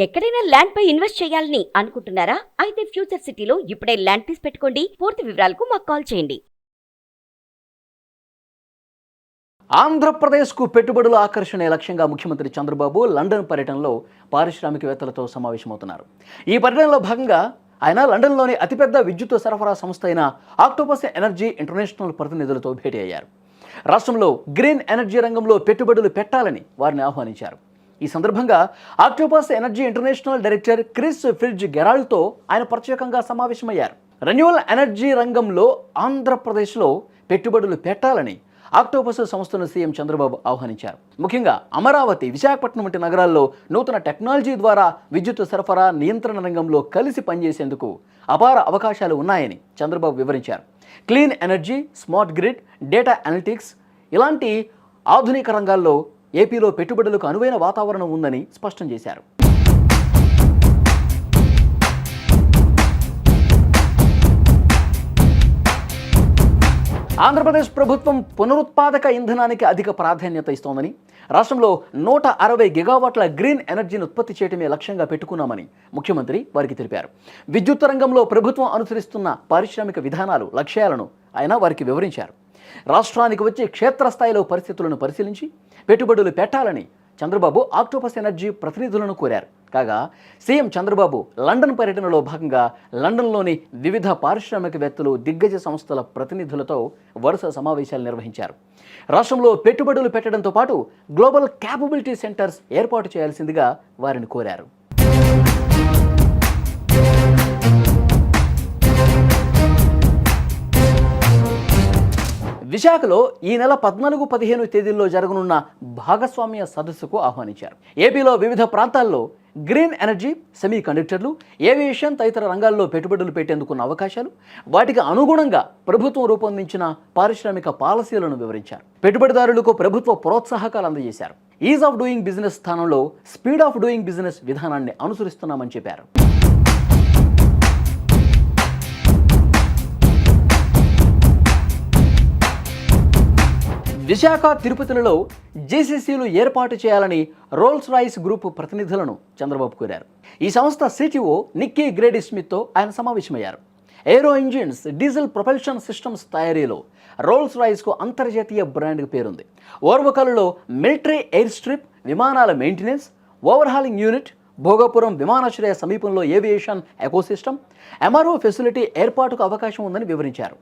ఎక్కడైనా ల్యాండ్ పై ఇన్వెస్ట్ చేయాలని అనుకుంటున్నారా? అయితే ఫ్యూచర్ సిటీలో ఇప్పుడే ల్యాండ్ పీస్ పెట్టుకోండి. పూర్తి వివరాలకు మాకు కాల్ చేయండి. ఆంధ్రప్రదేశ్కు పెట్టుబడుల ఆకర్షణే లక్ష్యంగా ముఖ్యమంత్రి చంద్రబాబు లండన్ పర్యటనలో పారిశ్రామికవేత్తలతో సమావేశమవుతున్నారు. ఈ పర్యటనలో భాగంగా ఆయన లండన్లోని అతిపెద్ద విద్యుత్ సరఫరా సంస్థ అయిన ఆక్టోపస్ ఎనర్జీ ఇంటర్నేషనల్ ప్రతినిధులతో భేటీ అయ్యారు. రాష్ట్రంలో గ్రీన్ ఎనర్జీ రంగంలో పెట్టుబడులు పెట్టాలని వారిని ఆహ్వానించారు. ఈ సందర్భంగా octopus energy international director Chris ఫిట్జ్ గెరాల్డ్తో ఆయన ప్రత్యేకంగా సమావేశమయ్యారు. రెన్యూవల్ ఎనర్జీ రంగంలో ఆంధ్రప్రదేశ్లో పెట్టుబడులు పెట్టాలని ఆక్టోపస్ సంస్థను సీఎం చంద్రబాబు ఆహ్వానించారు. ముఖ్యంగా అమరావతి, విశాఖపట్నం వంటి నగరాల్లో నూతన టెక్నాలజీ ద్వారా విద్యుత్ సరఫరా నియంత్రణ రంగంలో కలిసి పనిచేసేందుకు అపార అవకాశాలు ఉన్నాయని చంద్రబాబు వివరించారు. Clean energy, smart grid, data analytics ఇలాంటి ఆధునిక రంగాల్లో ఏపీలో పెట్టుబడులకు అనువైన వాతావరణం ఉందని స్పష్టం చేశారు. ఆంధ్రప్రదేశ్ ప్రభుత్వం పునరుత్పాదక ఇంధనానికి అధిక ప్రాధాన్యత ఇస్తోందని, రాష్ట్రంలో 160 గిగావాట్ల గ్రీన్ ఎనర్జీని ఉత్పత్తి చేయడమే లక్ష్యంగా పెట్టుకున్నామని ముఖ్యమంత్రి వారికి తెలిపారు. విద్యుత్ రంగంలో ప్రభుత్వం అనుసరిస్తున్న పారిశ్రామిక విధానాలు, లక్ష్యాలను ఆయన వారికి వివరించారు. రాష్ట్రానికి వచ్చి క్షేత్రస్థాయిలో పరిస్థితులను పరిశీలించి పెట్టుబడులు పెట్టాలని చంద్రబాబు ఆక్టోపస్ ఎనర్జీ ప్రతినిధులను కోరారు. కాగా సీఎం చంద్రబాబు లండన్ పర్యటనలో భాగంగా లండన్లోని వివిధ పారిశ్రామికవేత్తలు, దిగ్గజ సంస్థల ప్రతినిధులతో వరుస సమావేశాలు నిర్వహించారు. రాష్ట్రంలో పెట్టుబడులు పెట్టడంతో పాటు గ్లోబల్ క్యాపబిలిటీ సెంటర్స్ ఏర్పాటు చేయాల్సిందిగా వారిని కోరారు. విశాఖలో ఈ నెల 14-15 తేదీల్లో జరగనున్న భాగస్వామ్య సదస్సుకు ఆహ్వానించారు. ఏపీలో వివిధ ప్రాంతాల్లో గ్రీన్ ఎనర్జీ, సెమీ కండక్టర్లు, ఏవియేషన్ తదితర రంగాల్లో పెట్టుబడులు పెట్టేందుకున్న అవకాశాలు, వాటికి అనుగుణంగా ప్రభుత్వం రూపొందించిన పారిశ్రామిక పాలసీలను వివరించారు. పెట్టుబడిదారులకు ప్రభుత్వ ప్రోత్సాహకాలు అందజేశారు. ఈజ్ ఆఫ్ డూయింగ్ బిజినెస్ స్థానంలో స్పీడ్ ఆఫ్ డూయింగ్ బిజినెస్ విధానాన్ని అనుసరిస్తున్నామని చెప్పారు. విశాఖ, తిరుపతిలలో జేసీసీలు ఏర్పాటు చేయాలని రోల్స్ రాయిస్ గ్రూప్ ప్రతినిధులను చంద్రబాబు కోరారు. ఈ సంస్థ సిటిఓ నిక్కీ గ్రేడీ స్మిత్తో ఆయన సమావేశమయ్యారు. ఏరో ఇంజిన్స్, డీజిల్ ప్రొపల్షన్ సిస్టమ్స్ తయారీలో రోల్స్ రాయిస్కు అంతర్జాతీయ బ్రాండ్ పేరుంది. ఓర్వకల్లో మిలిటరీ ఎయిర్ స్ట్రిప్, విమానాల మెయింటెనెన్స్, ఓవర్హాలింగ్ యూనిట్, భోగాపురం విమానాశ్రయ సమీపంలో ఏవియేషన్ ఎకోసిస్టమ్, ఎంఆర్ఓ ఫెసిలిటీ ఏర్పాటుకు అవకాశం ఉందని వివరించారు.